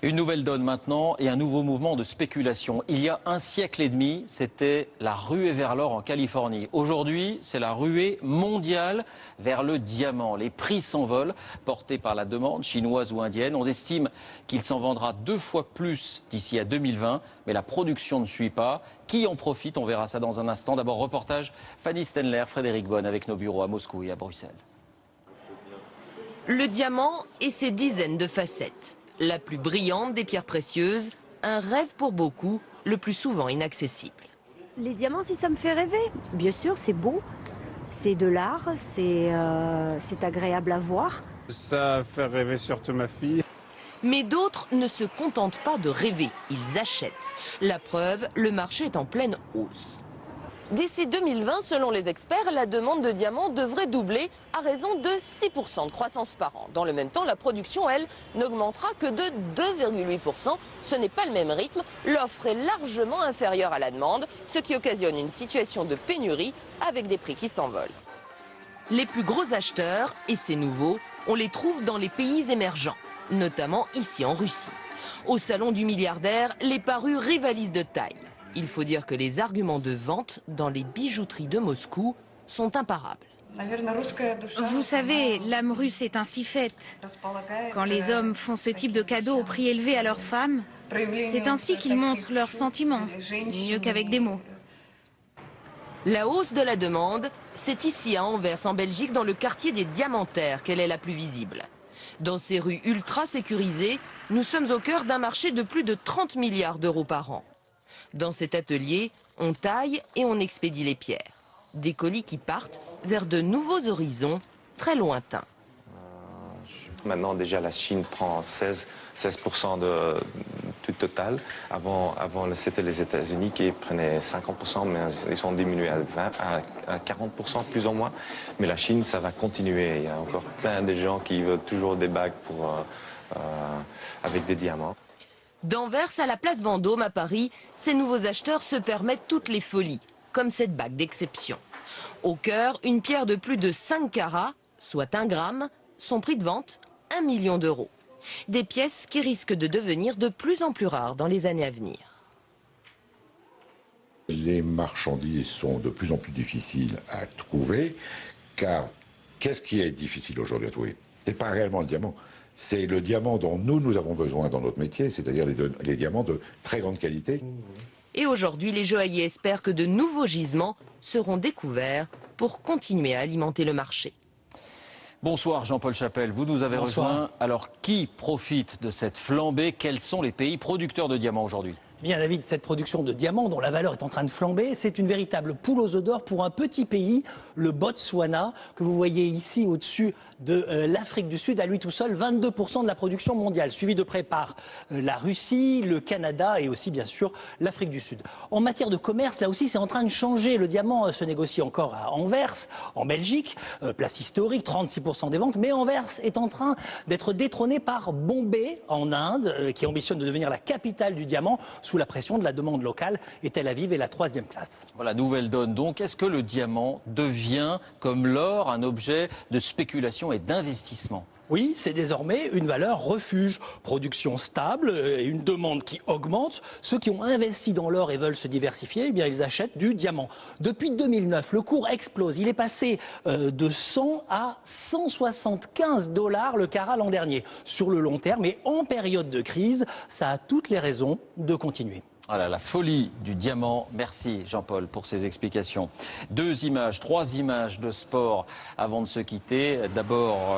Une nouvelle donne maintenant et un nouveau mouvement de spéculation. Il y a un siècle et demi, c'était la ruée vers l'or en Californie. Aujourd'hui, c'est la ruée mondiale vers le diamant. Les prix s'envolent, portés par la demande chinoise ou indienne. On estime qu'il s'en vendra 2 fois plus d'ici à 2020, mais la production ne suit pas. Qui en profite? On verra ça dans un instant. D'abord, reportage Fanny Stenler, Frédéric Bonne avec nos bureaux à Moscou et à Bruxelles. Le diamant et ses dizaines de facettes. La plus brillante des pierres précieuses, un rêve pour beaucoup, le plus souvent inaccessible. Les diamants, si ça me fait rêver, bien sûr, c'est beau, c'est de l'art, c'est agréable à voir. Ça fait rêver surtout ma fille. Mais d'autres ne se contentent pas de rêver, ils achètent. La preuve, le marché est en pleine hausse. D'ici 2020, selon les experts, la demande de diamants devrait doubler à raison de 6% de croissance par an. Dans le même temps, la production, elle, n'augmentera que de 2,8%. Ce n'est pas le même rythme. L'offre est largement inférieure à la demande, ce qui occasionne une situation de pénurie avec des prix qui s'envolent. Les plus gros acheteurs, et c'est nouveau, on les trouve dans les pays émergents, notamment ici en Russie. Au salon du milliardaire, les parures rivalisent de taille. Il faut dire que les arguments de vente dans les bijouteries de Moscou sont imparables. Vous savez, l'âme russe est ainsi faite. Quand les hommes font ce type de cadeaux au prix élevé à leurs femmes, c'est ainsi qu'ils montrent leurs sentiments, mieux qu'avec des mots. La hausse de la demande, c'est ici à Anvers, en Belgique, dans le quartier des Diamantaires, qu'elle est la plus visible. Dans ces rues ultra sécurisées, nous sommes au cœur d'un marché de plus de 30 milliards d'euros par an. Dans cet atelier, on taille et on expédie les pierres. Des colis qui partent vers de nouveaux horizons très lointains. Maintenant, déjà, la Chine prend 16% du total. Avant c'était les États-Unis qui prenaient 50%, mais ils sont diminués à 40%, plus ou moins. Mais la Chine, ça va continuer. Il y a encore plein de gens qui veulent toujours des bagues avec des diamants. D'Anvers à la place Vendôme à Paris, ces nouveaux acheteurs se permettent toutes les folies, comme cette bague d'exception. Au cœur, une pierre de plus de 5 carats, soit 1 gramme, son prix de vente, 1 million d'euros. Des pièces qui risquent de devenir de plus en plus rares dans les années à venir. Les marchandises sont de plus en plus difficiles à trouver, car qu'est-ce qui est difficile aujourd'hui à trouver? Ce n'est pas réellement le diamant. C'est le diamant dont nous avons besoin dans notre métier, c'est-à-dire les diamants de très grande qualité. Et aujourd'hui, les joailliers espèrent que de nouveaux gisements seront découverts pour continuer à alimenter le marché. Bonsoir Jean-Paul Chapelle, vous nous avez rejoint. Alors qui profite de cette flambée? Quels sont les pays producteurs de diamants aujourd'hui? Bien, David, cette production de diamants dont la valeur est en train de flamber, c'est une véritable poule aux œufs d'or pour un petit pays, le Botswana, que vous voyez ici au-dessus de l'Afrique du Sud, à lui tout seul, 22% de la production mondiale, suivi de près par la Russie, le Canada et aussi, bien sûr, l'Afrique du Sud. En matière de commerce, là aussi, c'est en train de changer. Le diamant se négocie encore à Anvers, en Belgique, place historique, 36% des ventes, mais Anvers est en train d'être détrôné par Bombay, en Inde, qui ambitionne de devenir la capitale du diamant, sous la pression de la demande locale, et Tel Aviv est la 3e place. Voilà, nouvelle donne donc. Est-ce que le diamant devient, comme l'or, un objet de spéculation et d'investissement? Oui, c'est désormais une valeur refuge. Production stable et une demande qui augmente. Ceux qui ont investi dans l'or et veulent se diversifier, eh bien, ils achètent du diamant. Depuis 2009, le cours explose. Il est passé de 100 à 175 $ le carat l'an dernier. Sur le long terme, et en période de crise, ça a toutes les raisons de continuer. Voilà, la folie du diamant. Merci Jean-Paul pour ces explications. 3 images de sport avant de se quitter. D'abord...